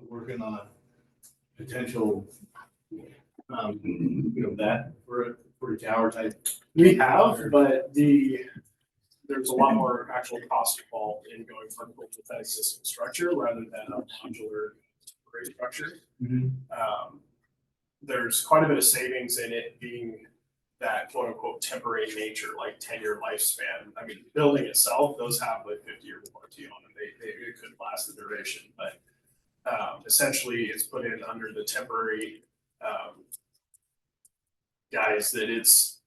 working on a potential, that for a tower type? We have, but there's a lot more actual cost involved in going vertical with that existing structure rather than a modular temporary structure. There's quite a bit of savings in it being that quote unquote temporary nature, like 10-year lifespan. I mean, the building itself, those have like 50-year warranty on them. It could last the duration, but essentially it's put in under the temporary guise that it's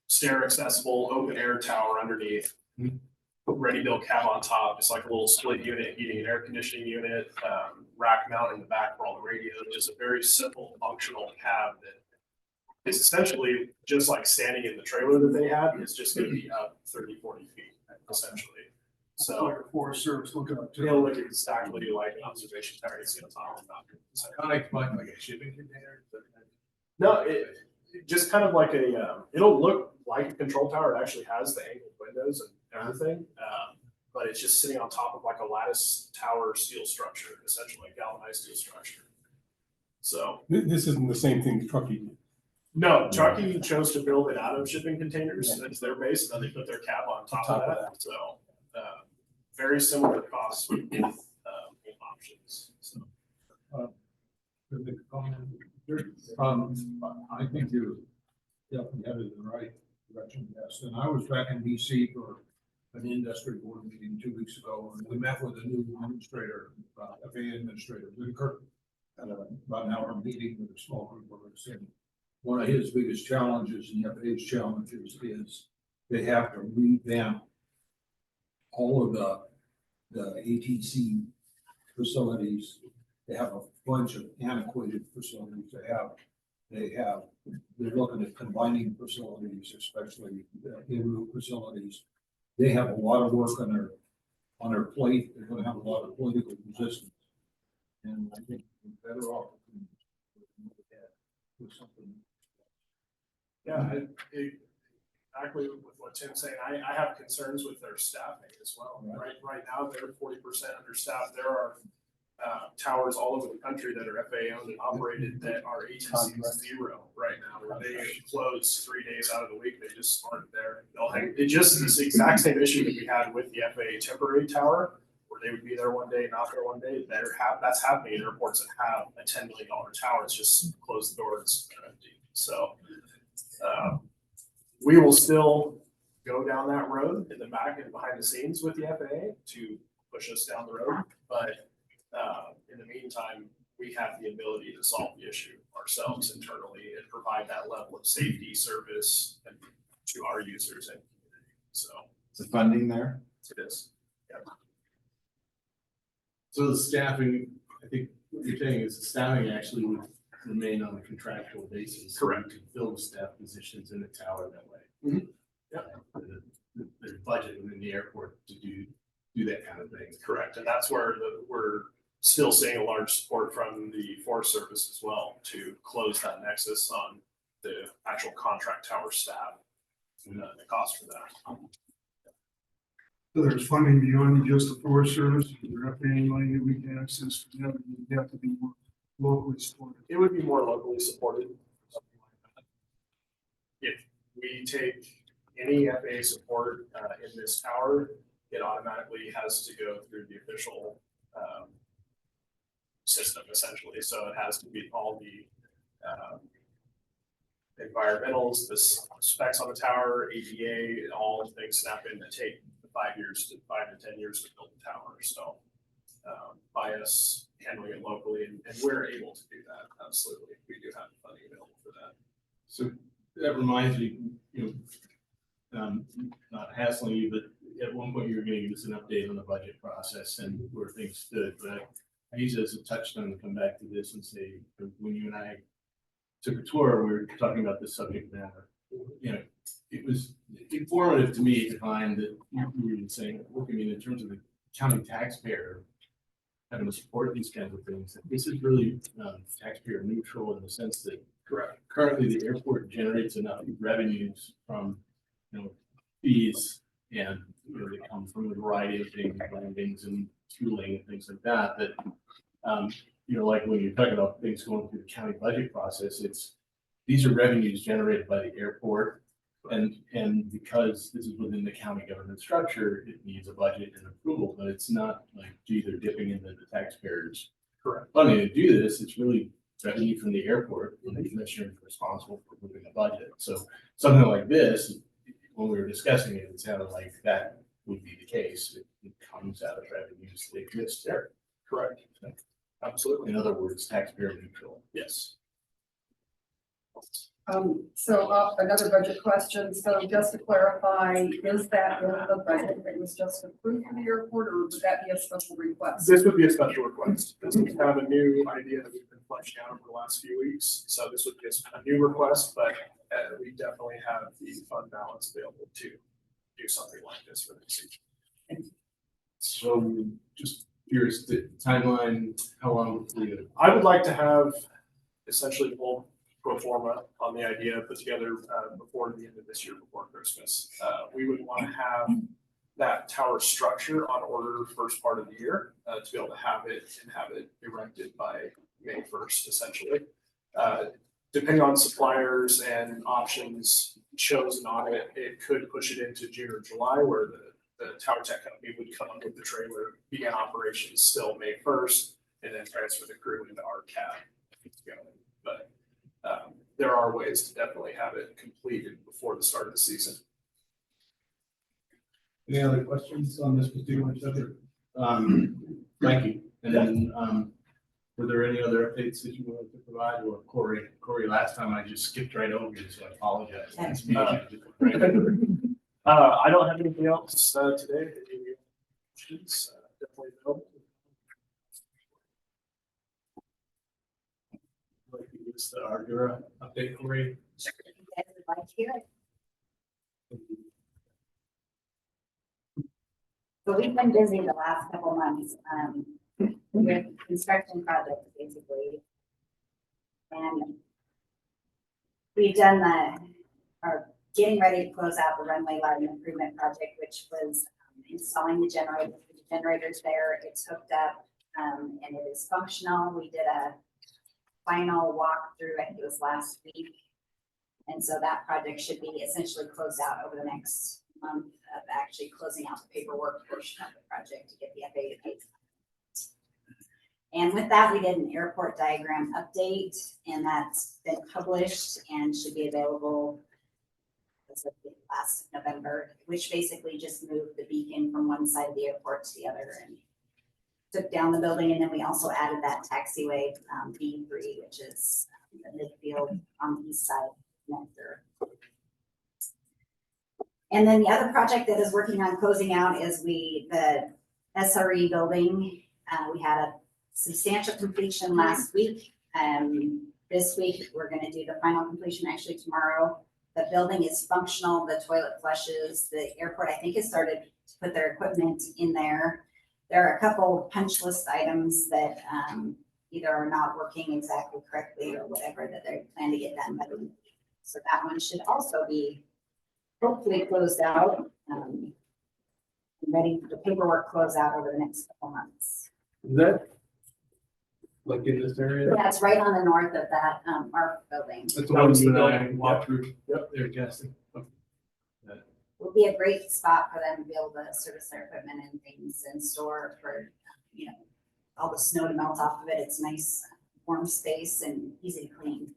stair accessible, open air tower underneath, ready built cab on top. It's like a little split unit, heating and air conditioning unit, rack mount in the back for all the radios. Just a very simple functional cab that is essentially just like standing in the trailer that they had. It's just going to be up 30, 40 feet essentially. So Like a Forest Service looking up to. it'll look exactly like an observation tower you see on top of that. So, Kind of like a shipping container? no, it just kind of like it'll look like a control tower. It actually has the angled windows and everything. But it's just sitting on top of like a lattice tower steel structure, essentially a galvanized steel structure. So This isn't the same thing Truckee did. no, Truckee chose to build it out of shipping containers. That's their base, and then they put their cab on top of that. So very similar costs with options. So. I think you're definitely headed in the right direction, yes. And I was back in DC for an industry board meeting 2 weeks ago, and we met with a new administrator, FAA administrator, Whitaker, at about an hour meeting with a small group of us. And one of his biggest challenges and FAA's challenges is they have to revamp all of the ATC facilities. They have a bunch of antiquated facilities. They're looking at combining facilities, especially in-route facilities. They have a lot of work on their plate. They're going to have a lot of political resistance. And I think we're better off with something. Yeah, exactly with what Tim's saying. I have concerns with their staffing as well. Right now, they're 40% understaffed. There are towers all over the country that are FAA owned and operated that are ATC 0 right now, where they close 3 days out of the week. They just aren't there. It just is the exact same issue that we had with the FAA temporary tower, where they would be there one day, not there one day. That's happening in airports that have a $10 million tower. It's just close the door, it's empty. So we will still go down that road in the back and behind the scenes with the FAA to push us down the road. But in the meantime, we have the ability to solve the issue ourselves internally and provide that level of safety service to our users and community. So Is the funding there? it is. Yeah. So the staffing, I think what you're saying is the staffing actually would remain on a contractual basis. Correct. To fill staff positions in the tower that way. Mhm. Yep. There's budget within the airport to do that kind of thing. Correct. And that's where we're still seeing a large support from the Forest Service as well to close that nexus on the actual contract tower staff and the cost for that. So there's funding beyond just the Forest Service, there have any money that we can access, you have to be more locally supported. It would be more locally supported. Something like that. If we take any FAA support in this tower, it automatically has to go through the official system essentially. So it has to meet all the environmentals, the specs on the tower, ADA, all the things snap in that take 5 to 10 years to build the tower. So by us handling it locally, and we're able to do that. Absolutely, we do have funding available for that. So that reminds me, not hassling you, but at one point you were going to give us an update on the budget process and where things stood. But I use it as a touchstone to come back to this and say, when you and I took a tour, we were talking about this subject matter. It was informative to me to find that you were saying, look, I mean, in terms of the county taxpayer having to support these kinds of things, this is really taxpayer neutral in the sense that currently the airport generates enough revenues from fees and they come from a variety of things, landings and fueling and things like that, that you know, like when you're talking about things going through the county budget process, these are revenues generated by the airport. And because this is within the county government structure, it needs a budget and approval, but it's not like, gee, they're dipping into the taxpayers' Correct. money to do this. It's really revenue from the airport, and the commissioner is responsible for moving the budget. So something like this, when we were discussing it, it sounded like that would be the case. It comes out of revenues that exist there. Correct. Absolutely. In other words, taxpayer neutral. Yes. Another budget question, so just to clarify, is that in the budget that was just approved for the airport, or would that be a special request? This would be a special request. This is kind of a new idea that we've been fleshing out over the last few weeks. So this would be a new request, but we definitely have the fund balance available to do something like this for the season. So just curious, the timeline, how long will you? I would like to have essentially full pro forma on the idea put together before the end of this year, before Christmas. We would want to have that tower structure on order first part of the year to be able to have it erected by May 1st, essentially. Depending on suppliers and options chosen on it, it could push it into June or July, where the tower tech company would come up with the trailer, begin operations still May 1st, and then transfer the crew into our cab. But there are ways to definitely have it completed before the start of the season. Any other questions on this particular subject? Thank you. And then, were there any other updates that you wanted to provide, or Corey, last time I just skipped right over you, so I apologize. This meeting, I don't have anything else today. Any questions? Definitely available. Like to give us the Ardura update, Corey? Sure, if you guys would like to hear it. So we've been busy the last couple months, with construction projects, basically. And we've done are getting ready to close out the runway lighting improvement project, which was installing the generators there. It's hooked up, and it is functional. We did a final walkthrough, I think it was last week. And so that project should be essentially closed out over the next month of actually closing out the paperwork portion of the project to get the FAA to pay. And with that, we did an airport diagram update, and that's been published and should be available as of last November, which basically just moved the beacon from one side of the airport to the other and took down the building. And then we also added that taxiway B3, which is the midfield on the east side connector. And then the other project that is working on closing out is the SRE building. We had a substantial completion last week. This week, we're going to do the final completion actually tomorrow. The building is functional, the toilet flushes, the airport, I think, has started to put their equipment in there. There are a couple punch list items that either are not working exactly correctly or whatever that they plan to get done by the week. So that one should also be hopefully closed out. Ready for the paperwork close out over the next couple months. Is that like in this area? Yeah, it's right on the north of that ARC building. That's the one you and I walked through. Yep, there, Justin. Will be a great spot for them to be able to service their equipment and things and store for, all the snow to melt off of it. It's nice, warm space and easy to clean.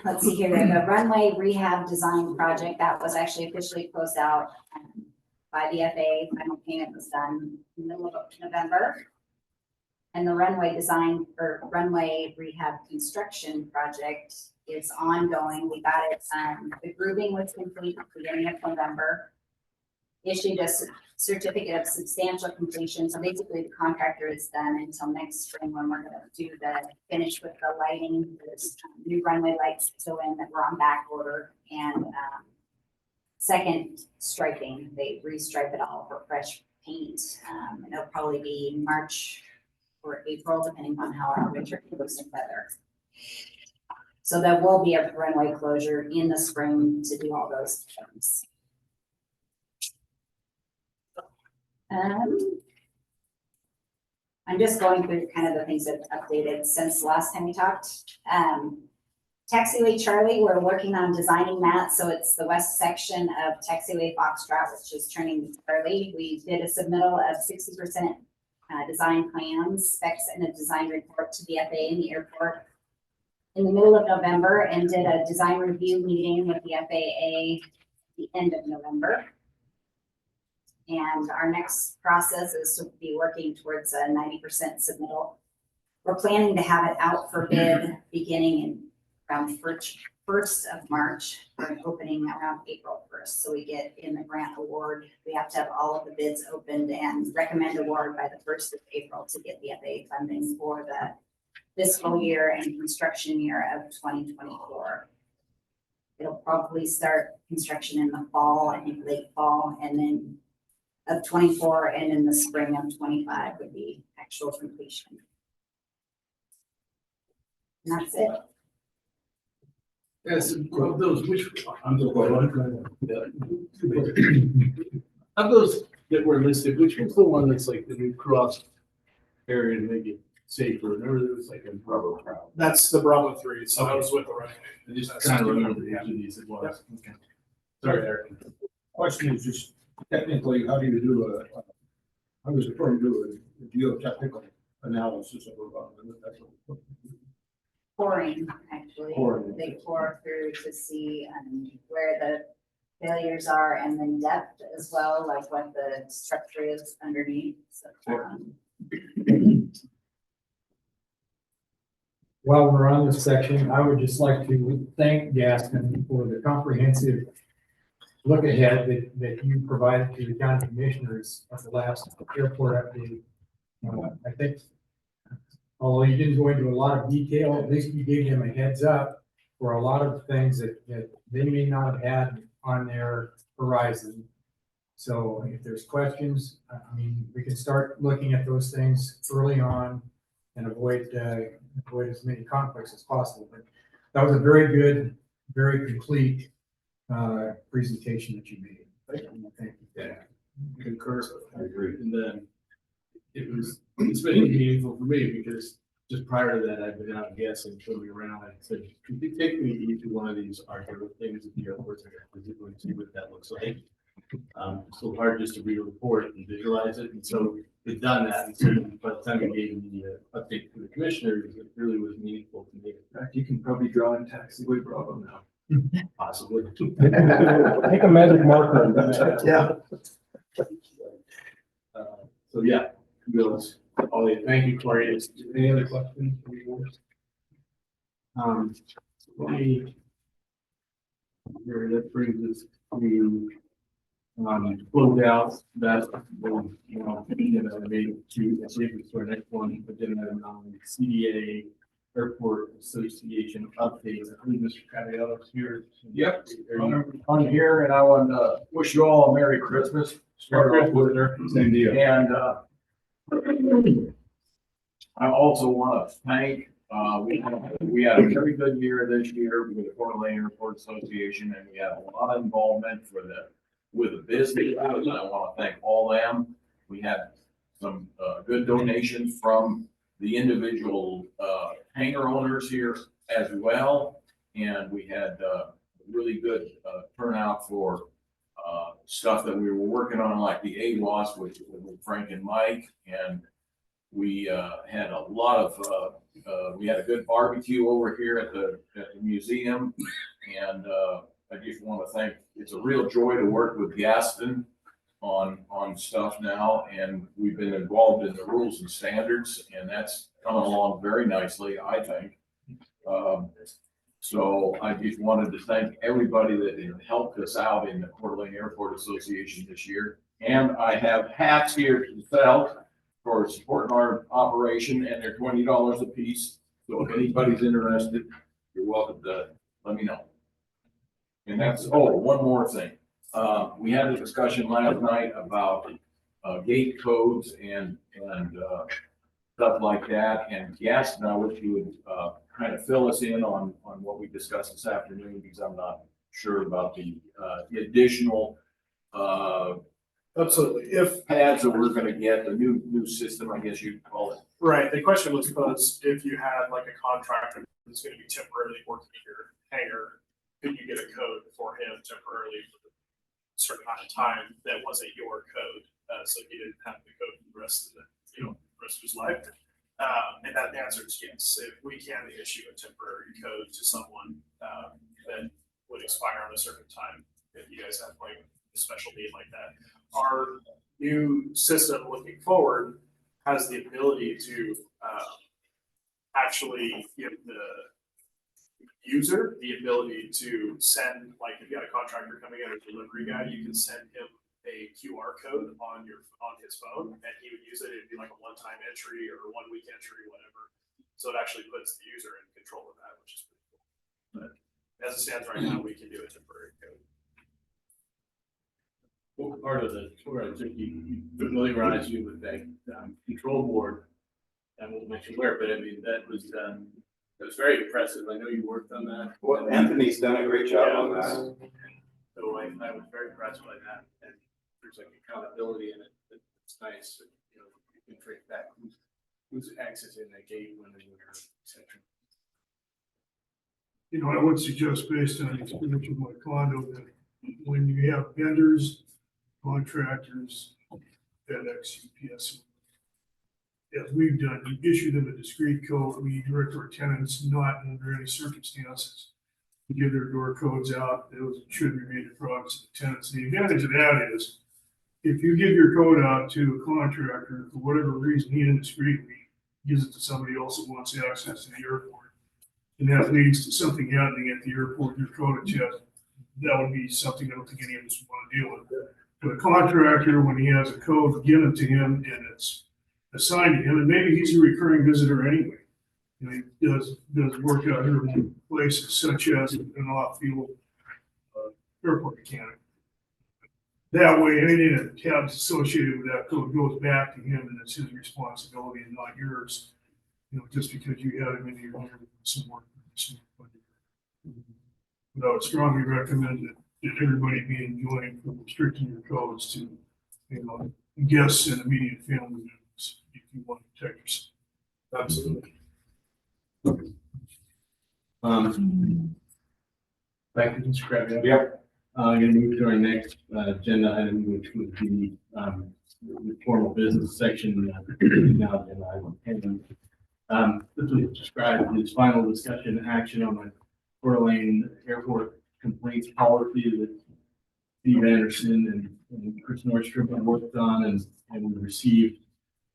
Let's see here, the runway rehab design project that was actually officially closed out by the FAA. Final payment was done in the middle of November. And the runway design or runway rehab construction project is ongoing. We got it, the grooving was complete at the beginning of November. Issued a certificate of substantial completion. So basically the contractor is done until next spring when we're gonna do the finish with the lighting. There's new runway lights still in that were on back order, and second striping. They restripe it all for fresh paint. And it'll probably be March or April, depending on how our winter goes in weather. So there will be a runway closure in the spring to do all those things. I'm just going through kind of the things that have updated since the last time we talked. Taxiway Charlie, we're working on designing that, so it's the west section of Taxiway Foxtrot, which is turning to Charlie. We did a submittal of 60% design plans, specs, and a design report to the FAA and the airport in the middle of November, and did a design review meeting with the FAA at the end of November. And our next process is to be working towards a 90% submittal. We're planning to have it out for bid beginning in around first of March, for an opening around April 1st. So we get in the grant award, we have to have all of the bids opened and recommend award by the 1st of April to get the FAA funding for the fiscal year and construction year of 2024. It'll probably start construction in the fall, I think late fall, and then of 24, and in the spring of 25 would be actual completion. And that's it. Yes, of those, which, I'm so of those that were listed, which was the one that's like the new cross area to make it safer? Remember there was like a rubber crowd. That's the Bravo 3, so that was with the runway. I just kind of remember which of these it was. Okay. Sorry, Eric. Question is just technically, how do you do I was referring to a geotechnical analysis of a Pouring, actually. Pouring. They pour through to see where the failures are, and then depth as well, like what the structure is underneath. So, While we're on this section, I would just like to thank Gaston for the comprehensive look ahead that you provided to the county commissioners at the last airport update. I think, although you didn't go into a lot of detail, at least you gave them a heads up for a lot of things that they may not have had on their horizon. So if there's questions, I mean, we can start looking at those things early on and avoid as many conflicts as possible. But that was a very good, very complete presentation that you made. Thank you. Yeah, concur. I agree. And then it's been meaningful for me because just prior to that, I've been out guessing, showing around. I said, could you take me to each one of these arterial things at the airports and see what that looks like? It's so hard just to read a report and visualize it. And so we've done that. And so by the time we gave the update to the commissioners, it really was meaningful to me. In fact, you can probably draw in Taxiway Bravo now. Possibly. Take a magic marker and Yeah. So yeah, Bill's, thank you, Corey. Any other questions? Let me. Here, that brings us to close out that, I made to, I believe it's our next one, but then CDA Airport Association updates. I believe Mr. Caviello's here. Yep. Are you- I'm here and I want to wish you all a Merry Christmas. Start off with Same deal. And I also want to thank, we had a very good year this year with the Coeur d'Alene Airport Association, and we had a lot of involvement with the business. And I want to thank all them. We had some good donations from the individual hangar owners here as well. And we had really good turnout for stuff that we were working on, like the AWAS with Frank and Mike. And we had a lot of, we had a good barbecue over here at the museum. And I just want to thank, it's a real joy to work with Gaston on stuff now. And we've been involved in the rules and standards, and that's coming along very nicely, I think. So I just wanted to thank everybody that helped us out in the Coeur d'Alene Airport Association this year. And I have hats here to sell for supporting our operation, and they're $20 a piece. So if anybody's interested, you're welcome to let me know. And that's, one more thing. We had a discussion last night about gate codes and stuff like that. And Gaston, I wish you would kind of fill us in on what we discussed this afternoon, because I'm not sure about the additional Absolutely. If, pads that we're gonna get, the new system, I guess you'd call it. right, the question was posed, if you had like a contractor that's gonna be temporarily working in your hangar, could you get a code for him temporarily for a certain amount of time that wasn't your code? So he didn't have the code for the rest of the, rest of his life. And that answer is yes. If we can issue a temporary code to someone, that would expire on a certain time, if you guys have like a special need like that. Our new system looking forward has the ability to, actually give the user the ability to send, like if you got a contractor coming in or delivery guy, you can send him a QR code on his phone, and he would use it. It'd be like a one-time entry or a 1 week entry, whatever. So it actually puts the user in control of that, which is pretty cool. But as it stands right now, we can do a temporary code. Well, part of the tour, I took you familiarize you with that control board. And we'll make you aware, but I mean, that was very impressive. I know you worked on that. Well, Anthony's done a great job on that. So I was very impressed by that, and there's like accountability in it. It's nice, you can trace back who's accessing the gate when they were, et cetera. I would suggest based on experience with my condo that when you have vendors, contractors, FedEx, UPS, as we've done, you issue them a discrete code. We direct our tenants not under any circumstances to give their door codes out. Those should remain the products of the tenants. The advantage of that is if you give your code out to a contractor, for whatever reason, he indiscreetly gives it to somebody else that wants access to the airport, and that leads to something happening at the airport, your code chest, that would be something I don't think any of us want to deal with. But a contractor, when he has a code given to him and it's assigned to him, and maybe he's a recurring visitor anyway. He does work out here in places such as an off-field airport mechanic. That way, anything that tabs associated with that code goes back to him, and it's his responsibility and not yours. Just because you had him in your home with some work. But I would strongly recommend that everybody be enjoined from restricting your codes to, guests and immediate family members if you want to protect yourself. Absolutely. Thank you, Mr. Crabbe. Yep. I'm gonna move to our next agenda item, which would be the formal business section. Now, this was described as final discussion action on the Coeur d'Alene Airport complaints policy that Steve Anderson and Chris Nordstrom have worked on, and we received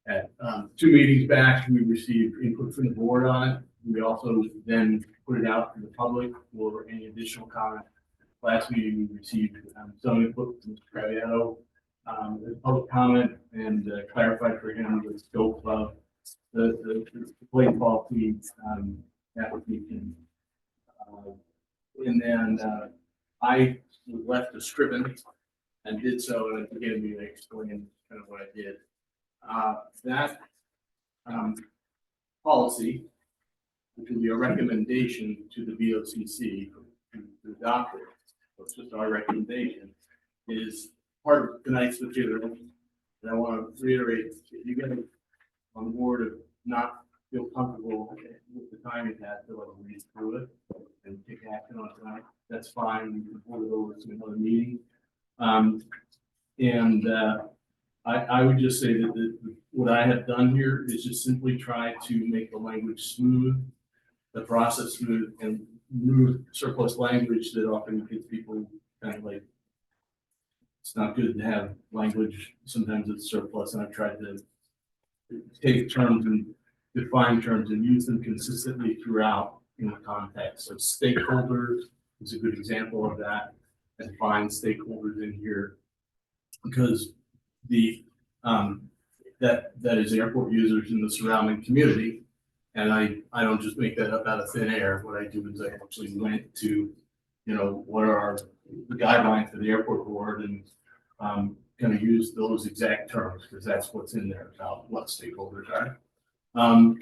at 2 meetings back, we received input from the board on it. We also then put it out to the public for any additional comment. Last meeting, we received some input from Mr. Craviotto, public comment, and clarified for him the scope of the complaint policy application. And then I was left to scriven and did so, and again, we explained kind of what I did. That policy, which will be a recommendation to the VOCC to adopt it, so it's just our recommendation, is part of tonight's material. And I want to reiterate, if you get on the board of not feel comfortable with the time you had to let them read through it and take action on tonight, that's fine. We can hold it over to another meeting. I would just say that what I have done here is just simply try to make the language smooth, the process smooth, and remove surplus language that often gets people kind of like, it's not good to have language. Sometimes it's surplus, and I've tried to take terms and define terms and use them consistently throughout in the context. So stakeholders is a good example of that. I define stakeholders in here because that is airport users in the surrounding community. And I don't just make that up out of thin air. What I do is I actually went to, what are the guidelines for the airport board, and going to use those exact terms because that's what's in there about what stakeholders are.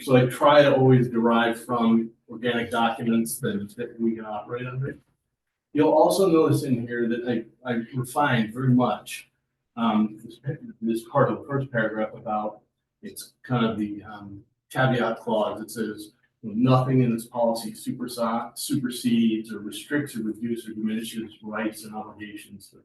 So I try to always derive from organic documents that we can operate under. You'll also notice in here that I refined very much this part of the first paragraph about, it's kind of the caveat clause that says, nothing in this policy supersedes or restricts or reduces or diminishes rights and obligations of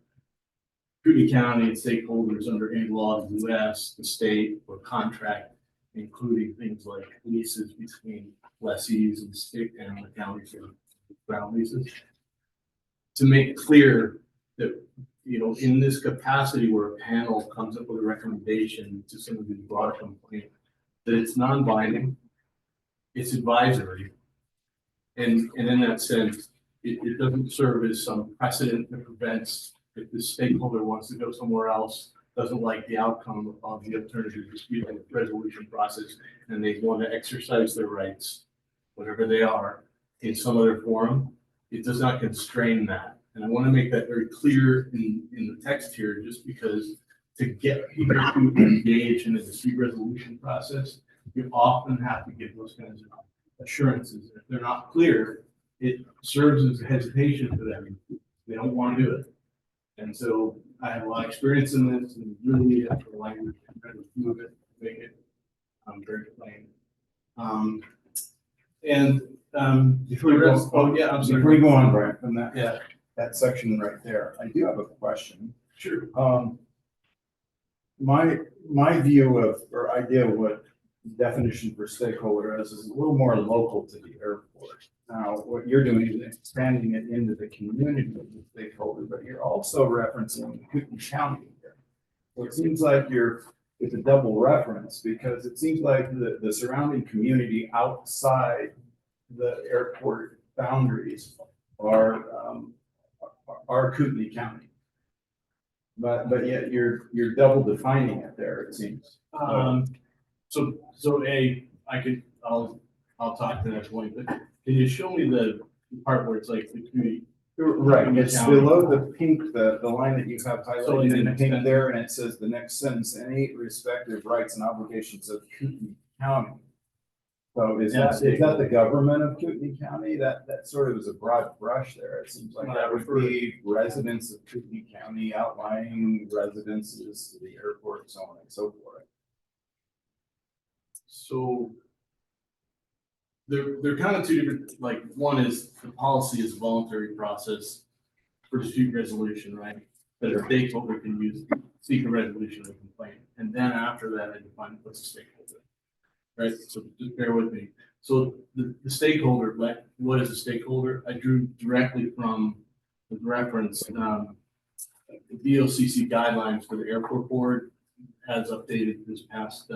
Kootenai County and stakeholders under any law of the U.S., the state, or contract, including things like leases between lessees and state and the county for ground leases. To make clear that, in this capacity where a panel comes up with a recommendation to some of these broader complaints, that it's non-binding, it's advisory. And in that sense, it doesn't serve as some precedent that prevents, if the stakeholder wants to go somewhere else, doesn't like the outcome of the alternative dispute resolution process, and they want to exercise their rights, whatever they are, in some other forum, it does not constrain that. And I want to make that very clear in the text here, just because to get people to engage in the dispute resolution process, you often have to give those kinds of assurances. If they're not clear, it serves as a hesitation for them. They don't want to do it. And so I have a lot of experience in this, and really after the language, I'm trying to move it, make it very plain. Before you go, oh yeah, I'm sorry. before you go on, Brian, from Yeah, that section right there, I do have a question. sure. My view of, or idea of what definition for stakeholder is a little more local to the airport. Now, what you're doing is expanding it into the community of the stakeholder, but you're also referencing Kootenai County here. So it seems like it's a double reference, because it seems like the surrounding community outside the airport boundaries are Kootenai County. But yet you're double defining it there, it seems. So I'll talk to that point, but can you show me the part where it's like the community? Right, it's County. below the pink, the line that you have So highlighted it's in an pink extension. there, and it says the next sentence, any respective rights and obligations of Kootenai County. So is Yeah, that the government of Kootenai County? That sort of is a broad brush there. It seems like Well, that I would be residents of Kootenai County outlining residences to the airport, so on and so forth. So they're kind of two different, like, one is the policy is a voluntary process for dispute resolution, right? That a stakeholder can use, seek a resolution of a complaint. And then after that, I define what's a stakeholder, right? So just bear with me. So the stakeholder, like, what is a stakeholder? I drew directly from the reference, the VLCC guidelines for the airport board has updated this past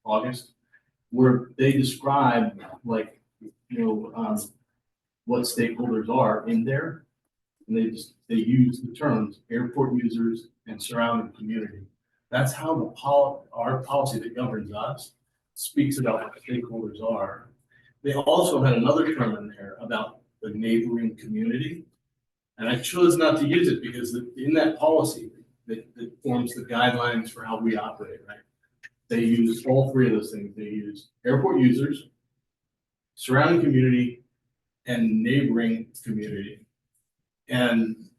August, where they describe, like, what stakeholders are in there. And they use the terms airport users and surrounding community. That's how our policy that governs us speaks about what stakeholders are. They also had another term in there about the neighboring community. And I chose not to use it because in that policy that forms the guidelines for how we operate, right? They use all three of those things. They use airport users, surrounding community, and neighboring community. And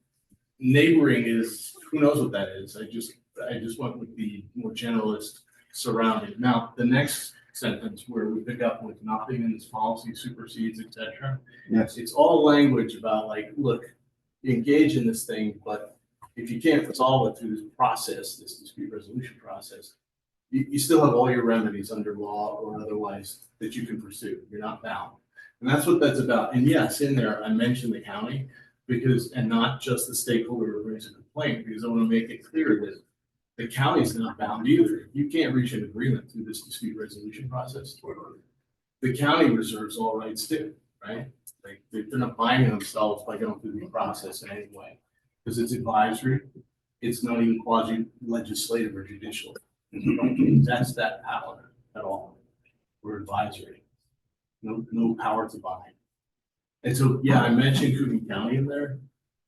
neighboring is, who knows what that is? I just went with the more generalist surrounding. Now, the next sentence where we pick up with nothing in this policy supersedes, et cetera. Yes. It's all language about, like, look, engage in this thing, but if you can't resolve it through this process, this dispute resolution process, you still have all your remedies under law or otherwise that you can pursue. You're not bound. And that's what that's about. And yes, in there, I mentioned the county and not just the stakeholder who brings a complaint, because I want to make it clear that the county's not bound either. You can't reach an agreement through this dispute resolution process. The county reserves all rights too, right? Like, they're not binding themselves by going through the process in any way, because it's advisory. It's not even quasi-legislative or judicial. We don't possess that power at all. We're advisory. No power to bind. And so, yeah, I mentioned Kootenai County in there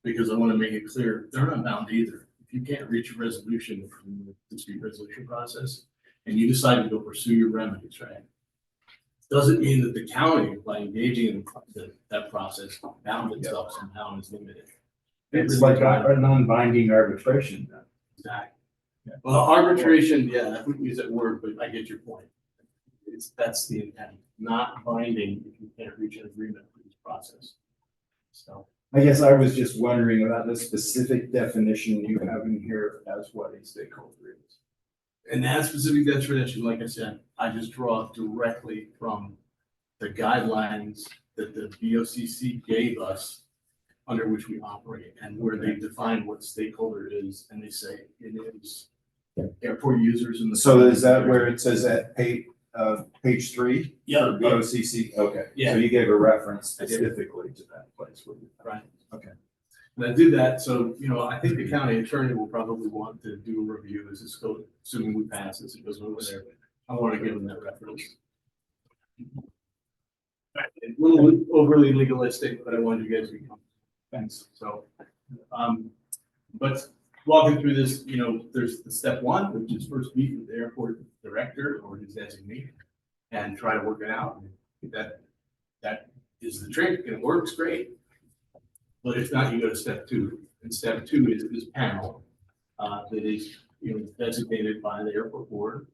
because I want to make it clear, they're not bound either. If you can't reach a resolution from the dispute resolution process and you decide to go pursue your remedies, right? Doesn't mean that the county, by engaging in that process, bound itself somehow and is limited. It's like a non-binding arbitration then. Exactly. Well, arbitration, yeah, I wouldn't use that word, but I get your point. That's the intent, not binding if you can't reach an agreement for this process. So, I guess I was just wondering about the specific definition you have in here as what a stakeholder is. and that specific definition, like I said, I just draw directly from the guidelines that the BOCC gave us under which we operate and where they define what stakeholder is, and they say it is airport users in the. So is that where it says at page 3? Yeah. BOCC, okay. Yeah. So you gave a reference I did. specifically to that place. where you- Right. Okay. And I did that, so, I think the county attorney will probably want to do a review as this goes, assuming we pass this, it goes over there. I want to give them that reference. A little overly legalistic, but I wanted you guys to come. Thanks. So, but walking through this, there's the step one, which is first meet with the airport director or his designee and try to work it out. That is the trick, and it works great. But if not, you go to step two, and step two is this panel that is, designated by the airport board.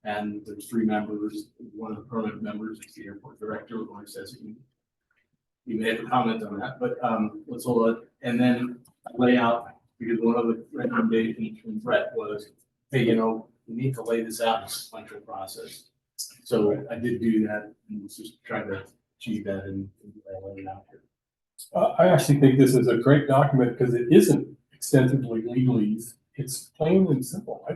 And there's 3 members, one of the permanent members is the airport director, or his designee. You may have a comment on that, but let's hold it, and then lay out, because one of the recommendations from Brett was, hey, we need to lay this out in a sequential process. So I did do that, and was just trying to achieve that and lay it out here. I actually think this is a great document because it isn't extensively legalese. It's plain and simple.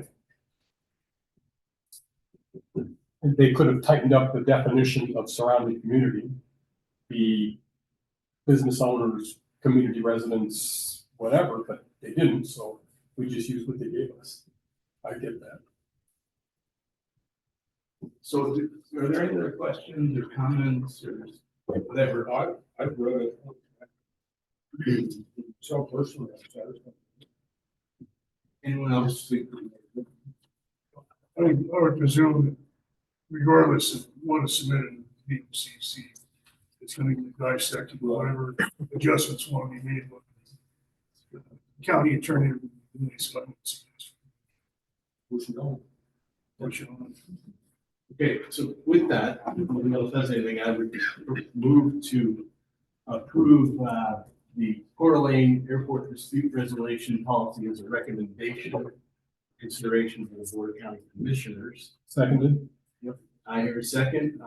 They could have tightened up the definition of surrounding community, the business owners, community residents, whatever, but they didn't, so we just used what they gave us. I get that. So are there any other questions or comments or whatever? I've read it. So personally, I'm satisfied. Anyone else? I would presume that regardless of what is submitted to the BOCC, it's going to be dissected, whatever adjustments want to be made. But the county attorney, Okay, so with that, if no one else has anything, I would move to approve the Coeur d'Alene Airport Dispute Resolution Policy as a recommendation consideration for the Board of County Commissioners. Seconded. I hear a second,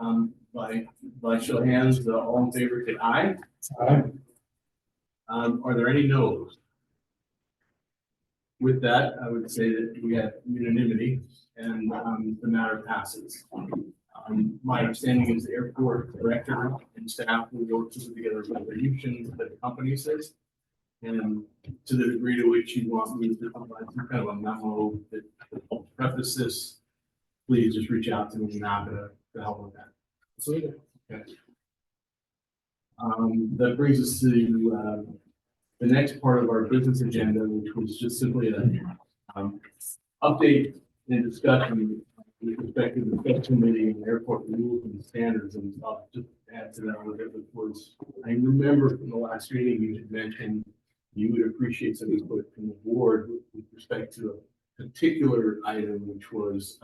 by show of hands, all in favor, say aye. Aye. Are there any no's? With that, I would say that we have unanimity and, the matter passes. My understanding is the airport director and staff will work together a resolution that accompanies this. And to the degree to which you want me to provide some kind of a memo that preface this, please just reach out to me and I'm happy to help with that. Okay. That brings us to the next part of our business agenda, which was just simply a update and discussion with respect to the subcommittee and airport rules and standards. And I'll just add to that a little bit, which was, I remember from the last meeting, you had mentioned you would appreciate some input from the board with respect to a particular item, which was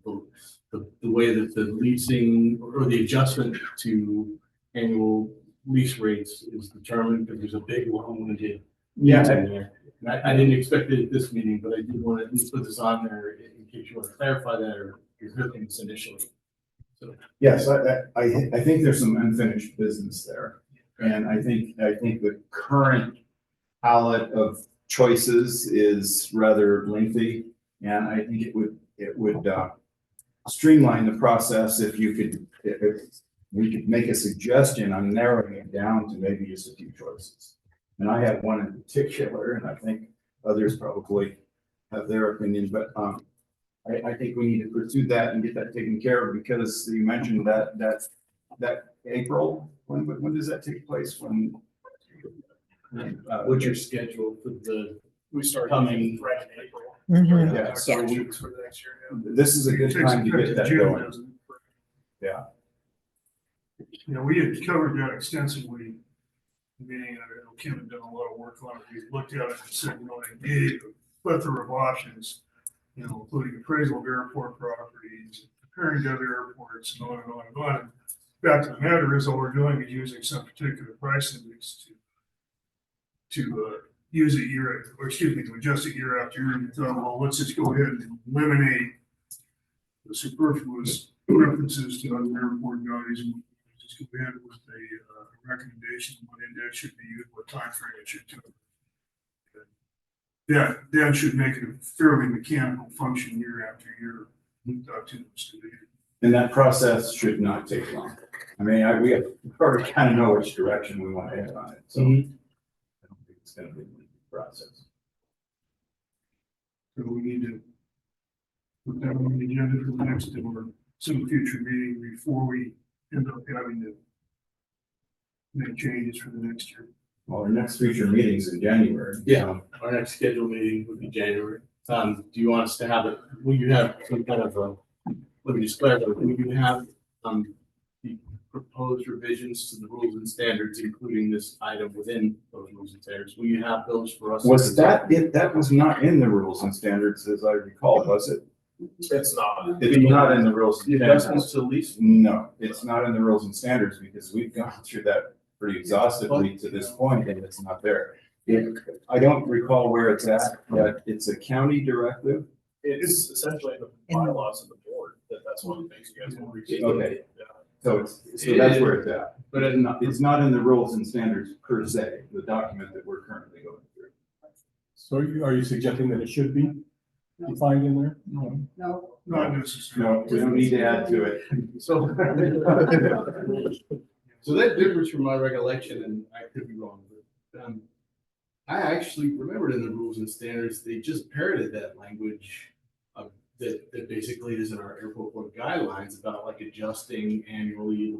the way that the leasing or the adjustment to annual lease rates is determined, because there's a big long-winded. Yeah. in there. And I didn't expect it at this meeting, but I did want to at least put this on there in case you want to clarify that or you're looking this initially. So, Yes, I think there's some unfinished business there. And I think the current palette of choices is rather lengthy. And I think it would streamline the process if we could make a suggestion on narrowing it down to maybe just a few choices. And I have one in particular, and I think others probably have their opinion, but I think we need to pursue that and get that taken care of, because you mentioned that April, when does that take place? When? what's your schedule for We start Coming. right in April. Yeah, So weeks for the next year. this is a good time to get that going. Yeah. Yeah, we had covered that extensively. Meaning, I know Kim had done a lot of work on it. We looked at it and said, I gave a plethora of options. including appraisal of airport properties, comparing to other airports, and on and on and on. Fact of the matter is, all we're doing is using some particular price index to use it to adjust it year after year. And we thought, well, let's just go ahead and eliminate the superfluous references to other airport values and just go ahead with a recommendation of what index should be used, what time frame it should take. That should make it a fairly mechanical function year after year without too much debate. And that process should not take long. I mean, we already kind of know which direction we want to head on it, so I don't think it's gonna be a lengthy process. So we need to put that on the agenda for the next or some future meeting before we end up having to make changes for the next year. Well, our next future meeting's in January. Yeah, our next scheduled meeting would be January. Do you want us to have it, will you have some kind of let me just clarify, will you have, the proposed revisions to the rules and standards, including this item within those rules and standards? Will you have those for us? Was that it? That was not in the rules and standards, as I recall, was it? It's not. It's not in the rules. The and adjustments standards. to lease? No, it's not in the rules and standards because we've gone through that pretty exhaustively to this point and it's not there. I don't recall where it's at, but it's a county directive. It's essentially the bylaws of the board, that's one of the things you guys will read. Okay. Yeah. So that's where it's at. But It's not in the rules and standards per se, the document that we're currently going through. So are you suggesting that it should be defined in there? No, No, not necessarily. No, we don't need to add to it. So that differs from my recollection, and I could be wrong, but, I actually remembered in the rules and standards, they just parroted that language that basically is in our airport board guidelines about like adjusting annually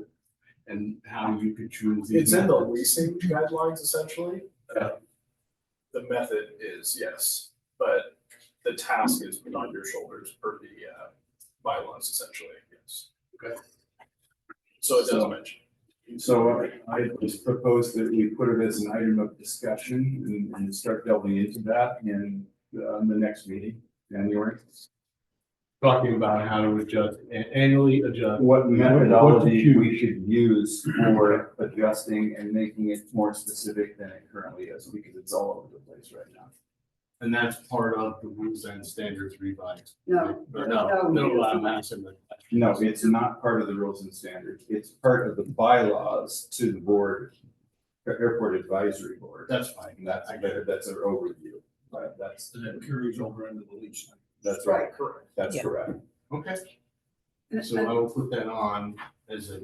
and how you could choose. these It's in the methods. leasing guidelines essentially. The method is yes, but the task is put on your shoulders per the bylaws essentially, yes. Okay. So it does mention. So I just propose that we put it as an item of discussion and start delving into that in the next meeting, January. Talking about how to adjust, annually adjust. What methodology choose. we should use for adjusting and making it more specific than it currently is, because it's all over the place right now. And that's part of the rules and standards revised. no. Or no, I'm asking that. No, it's not part of the rules and standards. It's part of the bylaws to the board, airport advisory board. That's fine. And that's an overview, but that's carries over into the lease. right. Correct. That's Yeah. correct. Okay, And- so I will put that on as a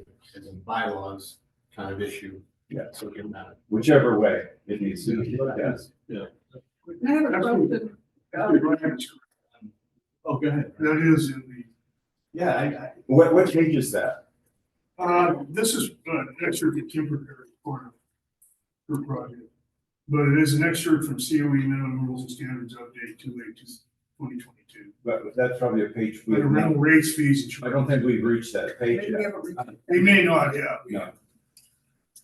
bylaws kind of issue. Yeah. So it can matter. Whichever way it needs to be, yes. I have a question. Oh, go ahead. That is in the Yeah, What changes that? this is an excerpt of temporary part of her project. But it is an excerpt from COE minimum rules and standards update 2022. But that's probably a page. But around rates, fees, and I don't think we've reached that page Maybe we yet. haven't reached- they may not have. No.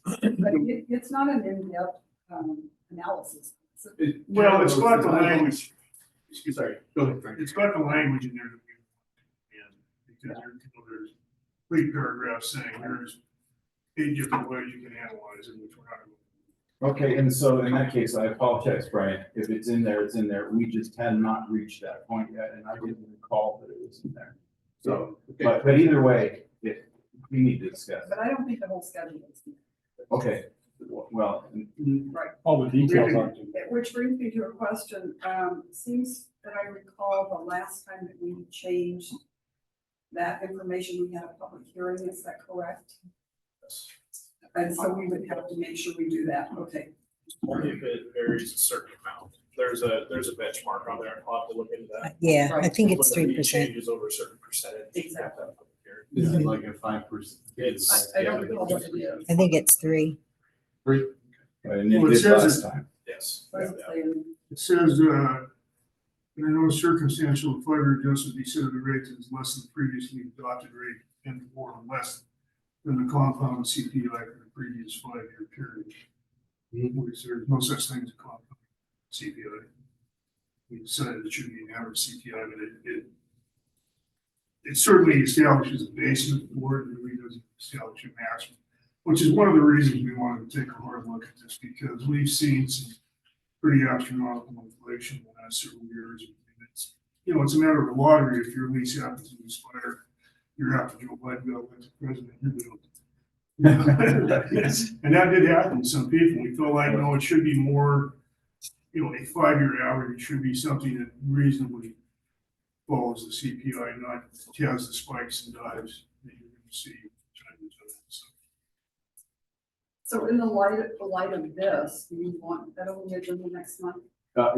But it's not an in-depth analysis. Well, it's got the language, excuse me, sorry, go ahead, Frank. it's got the language in there that we, and because there's 3 paragraphs saying there's 8 different ways you can analyze it, which we're not. Okay, and so in that case, I apologize, Brian. If it's in there, it's in there. We just had not reached that point yet, and I didn't recall that it was in there. So, but either way, we need to discuss. But I don't think the whole schedule is. Okay, well, All the details aren't. in there. Which brings me to a question. Seems that I recall the last time that we changed that information, we had a public hearing, is that correct? And so we would have to make sure we do that, okay. Only if it varies a certain amount. There's a benchmark on there. I'll have to look into that. Yeah, I Right. think it's Look at 3%. Changes over a certain percentage. Exactly. Is it like a 5%? I don't recall what it is. I think it's 3. and it Well, it did says last it- time. Yes. What does it say? It says, in no circumstance will the further adjustment be set at a rate that is less than the previously adopted rate and or less than the compound CPI for the previous 5-year period. Which there's no such thing as a compound CPI. we decided it should be an average CPI, but it certainly establishes a basis for it, and really doesn't establish a maximum, which is one of the reasons we wanted to take a hard look at this, because we've seen some pretty astronomical inflation in the last several years. And it's, you know, it's a matter of a lottery. If your lease happens to expire, you're after Joe Biden got elected president, you're the and that did happen to some people. We felt like, no, it should be more, you know, a 5-year average. It should be something that reasonably follows the CPI, not has the spikes and dives that you're going to see. So in the light of this, do you want that on the agenda next month?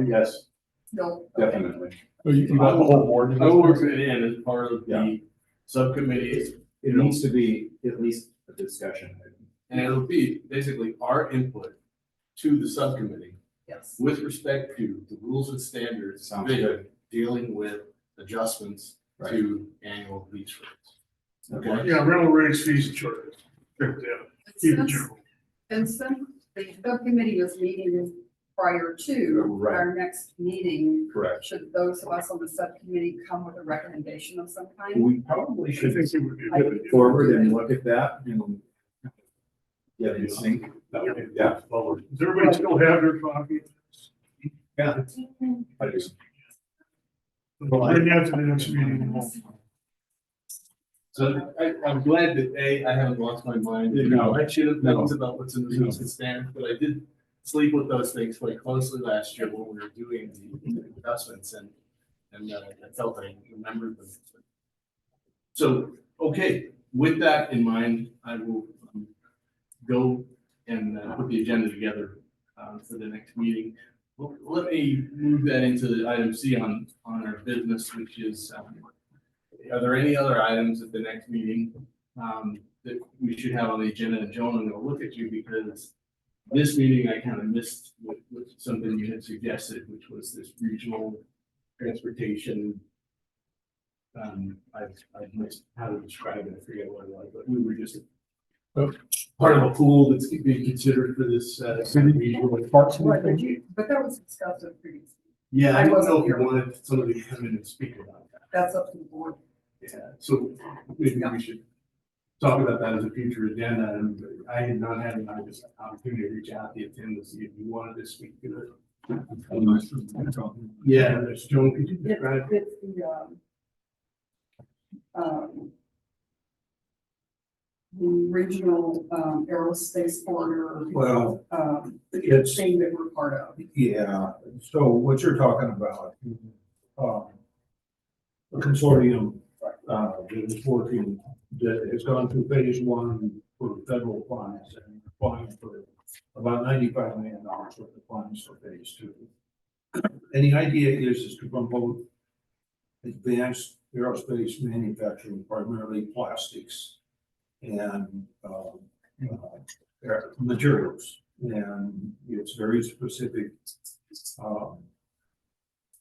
Yes, No. Okay. definitely. So you want the whole board? I will work it in as part of Yeah. the subcommittee, It needs to be at least a discussion. and it'll be basically our input to the subcommittee Yes. with respect to the rules and standards Sounds good. dealing with adjustments to annual lease rates. Okay? Yeah, rental rates, fees, and charges. Check it out. Keep it general. And since the subcommittee is meeting prior to Right. our next meeting, Correct. should those of us on the subcommittee come with a recommendation of some kind? We probably I should think it would be. put it forward and look at that and get in sync. Yeah. Does everybody still have their copy? Yeah. I do. Bring that to the next meeting. So I'm glad that I haven't lost my mind. No. I should have No. known about what's in the rules and standards, but I did sleep with those things quite closely last year when we were doing the adjustments and I felt I remembered them. So, okay, with that in mind, I will go and put the agenda together for the next meeting. Well, let me move that into the item C on our business, which is, are there any other items at the next meeting that we should have on the agenda? And Joan, I'm gonna look at you because this meeting I kind of missed with something you had suggested, which was this regional transportation. I've missed how to describe it, I forget what it was, but we were just part of a pool that's being considered for this regional parks. and Right, everything. but that was discussed at previous, Yeah, I I don't know wasn't if you here. wanted somebody to come in and speak about that. that's up to the board. Yeah, so maybe we should talk about that as a future agenda, and I had not had an opportunity to reach out to you, Tim, to see if you wanted to speak to it. Yeah, there's Joan, could you describe? It's the regional aerospace corridor. Well, The it's- thing that we're part of. Yeah, so what you're talking about, a consortium, that is working, that has gone through phase one for federal funds and applying for about $95 million worth of funds for phase two. And the idea is to promote advanced aerospace manufacturing, primarily plastics and materials. And it's very specific.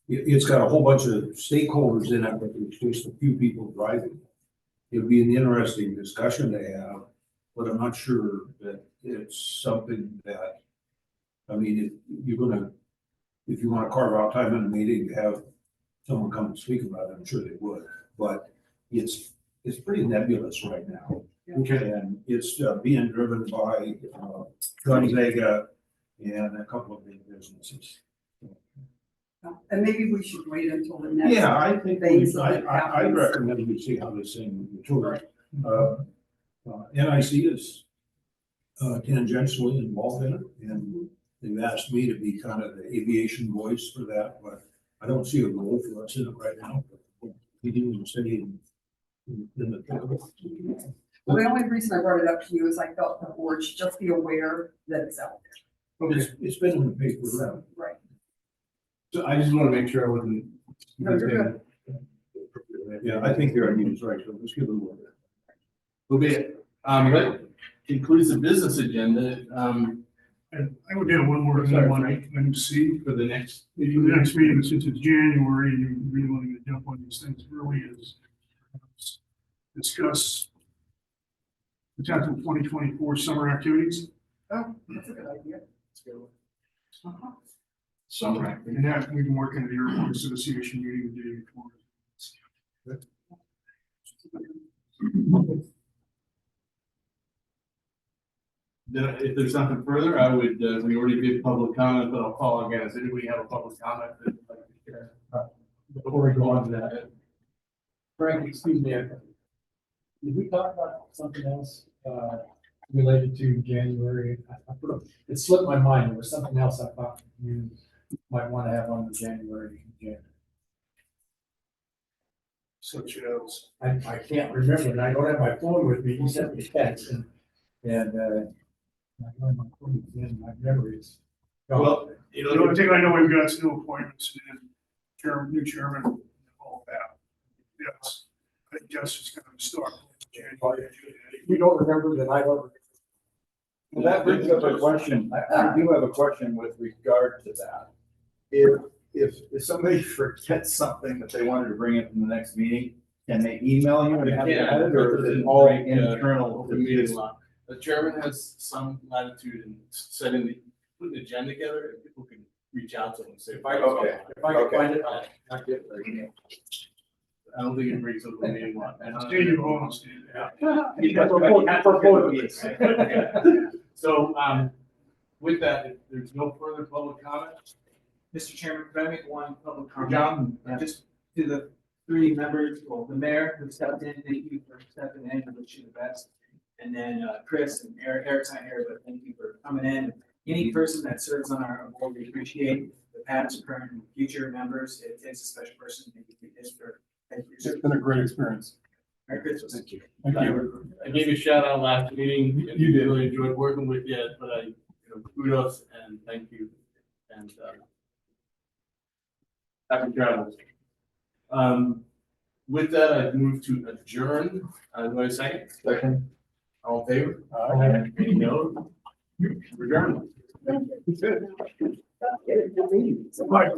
It's got a whole bunch of stakeholders in it, but there's just a few people driving. It'd be an interesting discussion to have, but I'm not sure that it's something that, I mean, if you want to carve out time in a meeting to have someone come and speak about it, I'm sure they would. But it's pretty nebulous right now. Okay. And it's being driven by Gonzaga and a couple of big businesses. And maybe we should wait until the next. Yeah, I think, phase of I it happens. recommend we see how this thing matures. NIC is tangentially involved in it, and they've asked me to be kind of the aviation voice for that, but I don't see a role for us in it right now. We do stay in the. Well, the only reason I brought it up to you is I felt the board should just be aware that it's out It's been in the paper around. there. Right. So I just want to make sure I wasn't. No, you're good. Yeah, I think your idea is right, so let's give it a little bit. Will be it. That concludes the business agenda, And I would have one more thing on item C. for the next. The next meeting, since it's January, and you really want to jump on these things early, is discuss potential 2024 summer activities. Oh, that's a good idea. Uh-huh. Summer. And that, we can work in the airport association meeting the day before. Then if there's nothing further, I would, we already did public comment, but I'll call again. Does anybody have a public comment that they'd like to share? Before we go on to that, Frank, excuse me, did we talk about something else, related to January? It slipped my mind, there was something else I thought you might want to have on the January agenda. Such as, I can't remember, and I don't have my phone with me, you sent me a text, and, I don't have my phone in my memories. Well, you the know, only thing I know, we've got some new appointments and chairman, new chairman, and all that. Yes, I think Jess is gonna start. January. You don't remember that I don't. Well, that brings up a question. I do have a question with regard to that. If somebody forgets something that they wanted to bring up in the next meeting, can they email you and have it added, or is it all internal? Open meeting law. The chairman has some latitude in setting the, putting the agenda together, and people can reach out to them and say. If I Okay. can find it, I'll get it. I don't think it breaks open meeting law. Stay your bonus. So, with that, if there's no further public comment, Mr. Chairman, could I make one public comment? John, Just to the three members, well, the mayor who stepped in, thank you for stepping in, I wish you the best. And then Chris and Eric, Eric's not here, but thank you for coming in. Any person that serves on our board, we appreciate the past, current, and future members. It takes a special person. Thank you for this for. Thank you. It's been a great experience. Merry Christmas. Thank you. Thank you. I gave you a shout out last meeting. You did. Really enjoyed working with you, but kudos and thank you. And, happy travels. With that, I've moved to adjourn. Do I have a second? Second. All in favor? Any no? Adjourn. Mike.